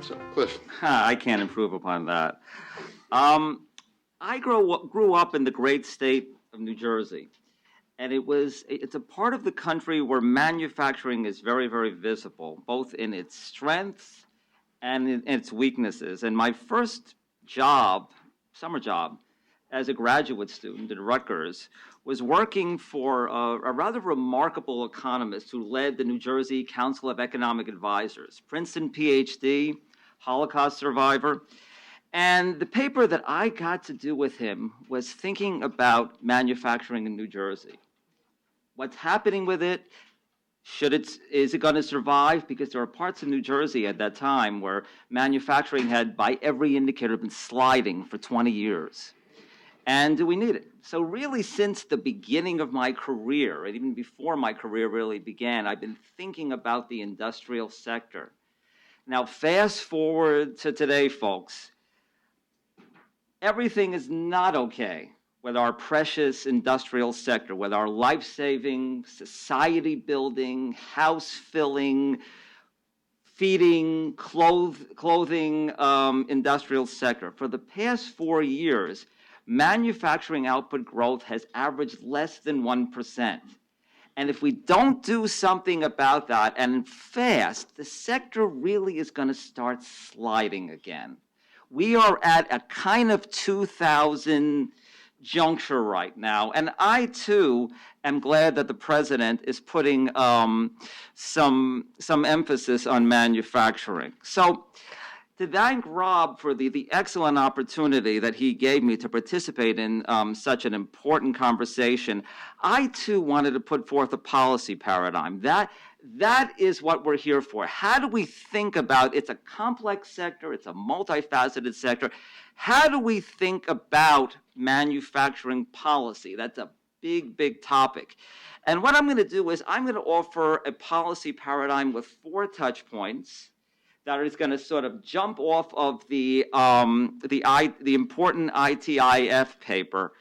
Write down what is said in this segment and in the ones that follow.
So, Cliff. I can't improve upon that. I grew up in the great state of New Jersey, and it's a part of the country where manufacturing is very, very visible, both in its strengths and in its weaknesses. And my first job, summer job, as a graduate student at Rutgers, was working for a rather remarkable economist who led the New Jersey Council of Economic Advisors, Princeton PhD, Holocaust survivor. And the paper that I got to do with him was thinking about manufacturing in New Jersey. What's happening with it? Is it going to survive? Because there are parts of New Jersey at that time where manufacturing had, by every indicator, been sliding for 20 years. And do we need it? So really, since the beginning of my career, and even before my career really began, I've been thinking about the industrial sector. Now, fast forward to today, folks. Everything is not okay with our precious industrial sector, with our life-saving, society-building, house-filling, feeding, clothing industrial sector. For the past 4 years, manufacturing output growth has averaged less than 1%. And if we don't do something about that, and fast, the sector really is going to start sliding again. We are at a kind of 2000 juncture right now, and I too am glad that the president is putting some emphasis on manufacturing. So, to thank Rob for the excellent opportunity that he gave me to participate in such an important conversation, I too wanted to put forth a policy paradigm. That is what we're here for. How do we think about, it's a complex sector, it's a multifaceted sector. How do we think about manufacturing policy? That's a big, big topic. And what I'm going to do is I'm going to offer a policy paradigm with 4 touch points that is going to sort of jump off of the important ITIF paper,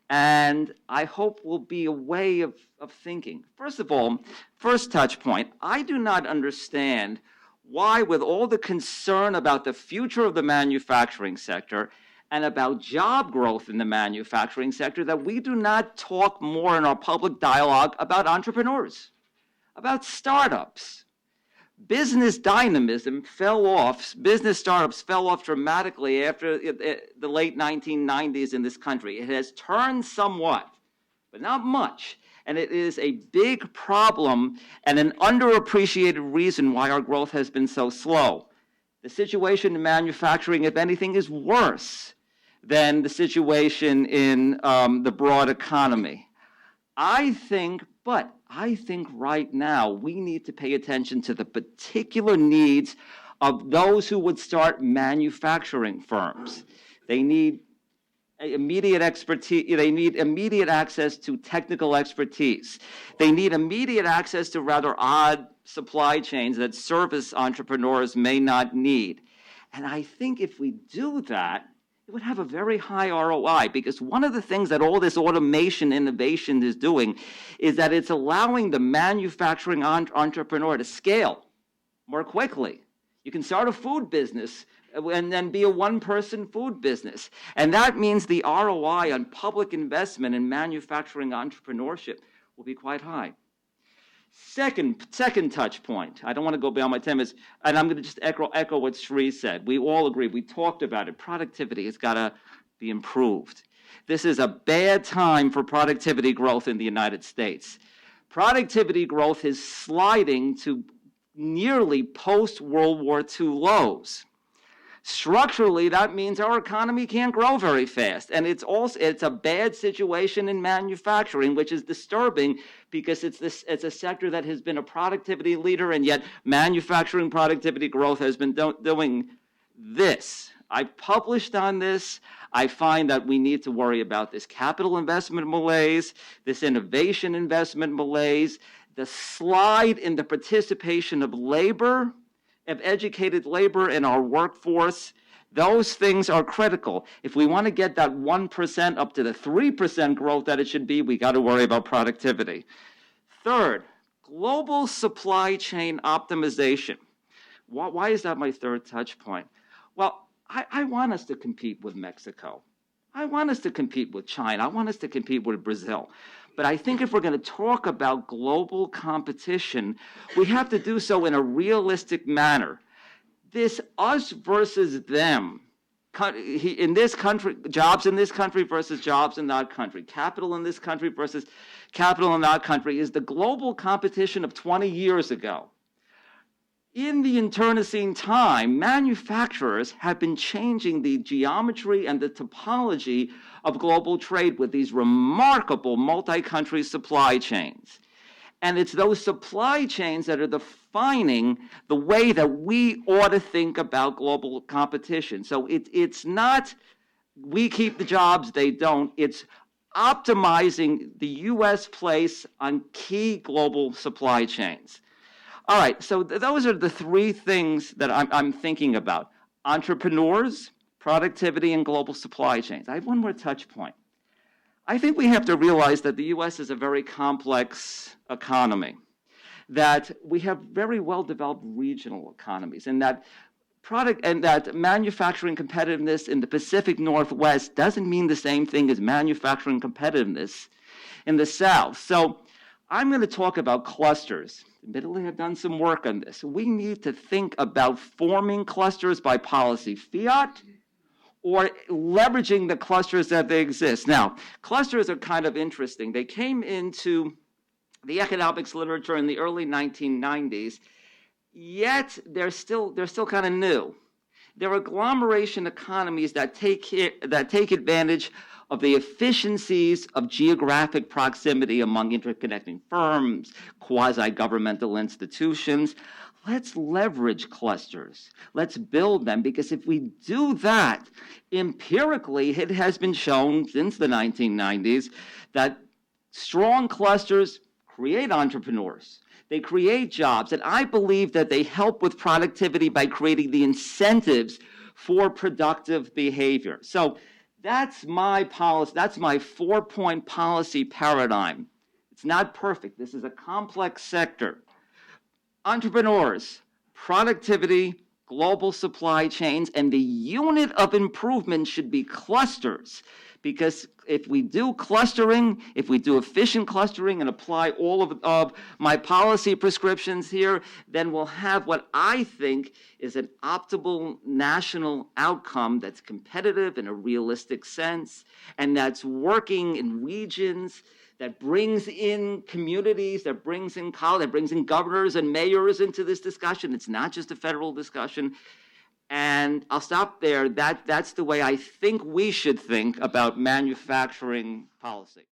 and I hope will be a way of thinking. First of all, first touch point, I do not understand why, with all the concern about the future of the manufacturing sector and about job growth in the manufacturing sector, that we do not talk more in our public dialogue about entrepreneurs, about startups. Business dynamism fell off, business startups fell off dramatically after the late 1990s in this country. It has turned somewhat, but not much. And it is a big problem and an underappreciated reason why our growth has been so slow. The situation in manufacturing, if anything, is worse than the situation in the broad economy. I think right now we need to pay attention to the particular needs of those who would start manufacturing firms. They need immediate expertise. They need immediate access to technical expertise. They need immediate access to rather odd supply chains that service entrepreneurs may not need. And I think if we do that, it would have a very high ROI, because one of the things that all this automation innovation is doing is that it's allowing the manufacturing entrepreneur to scale more quickly. You can start a food business and then be a one-person food business. And that means the ROI on public investment in manufacturing entrepreneurship will be quite high. Second touch point, I don't want to go beyond my 10 minutes, and I'm going to just echo what Sri said. We all agree, we talked about it. Productivity has got to be improved. This is a bad time for productivity growth in the United States. Productivity growth is sliding to nearly post-World War II lows. Structurally, that means our economy can't grow very fast. And it's a bad situation in manufacturing, which is disturbing because it's a sector that has been a productivity leader, and yet manufacturing productivity growth has been doing this. I published on this. I find that we need to worry about this capital investment malaise, this innovation investment malaise, the slide in the participation of labor, of educated labor in our workforce. Those things are critical. If we want to get that 1% up to the 3% growth that it should be, we got to worry about productivity. Third, global supply chain optimization. Why is that my third touch point? Well, I want us to compete with Mexico. I want us to compete with China. I want us to compete with Brazil. But I think if we're going to talk about global competition, we have to do so in a realistic manner. This us versus them, in this country, jobs in this country versus jobs in that country, capital in this country versus capital in that country, is the global competition of 20 years ago. In the internecine time, manufacturers have been changing the geometry and the topology of global trade with these remarkable multi-country supply chains. And it's those supply chains that are defining the way that we ought to think about global competition. So it's not we keep the jobs, they don't. It's optimizing the U.S. place on key global supply chains. All right, so those are the three things that I'm thinking about: entrepreneurs, productivity, and global supply chains. I have one more touch point. I think we have to realize that the U.S. is a very complex economy, that we have very well-developed regional economies, and that manufacturing competitiveness in the Pacific Northwest doesn't mean the same thing as manufacturing competitiveness in the South. So I'm going to talk about clusters. Admittedly, I've done some work on this. We need to think about forming clusters by policy fiat or leveraging the clusters that they exist. Now, clusters are kind of interesting. They came into the economics literature in the early 1990s, yet they're still kind of new. They're agglomeration economies that take advantage of the efficiencies of geographic proximity among interconnecting firms, quasi-governmental institutions. Let's leverage clusters. Let's build them, because if we do that, empirically, it has been shown since the 1990s that strong clusters create entrepreneurs. They create jobs, and I believe that they help with productivity by creating the incentives for productive behavior. So that's my policy. That's my four-point policy paradigm. It's not perfect. This is a complex sector. Entrepreneurs, productivity, global supply chains, and the unit of improvement should be clusters. Because if we do clustering, if we do efficient clustering and apply all of my policy prescriptions here, then we'll have what I think is an optimal national outcome that's competitive in a realistic sense, and that's working in regions, that brings in communities, that brings in college, that brings in governors and mayors into this discussion. It's not just a federal discussion. And I'll stop there. That's the way I think we should think about manufacturing policy.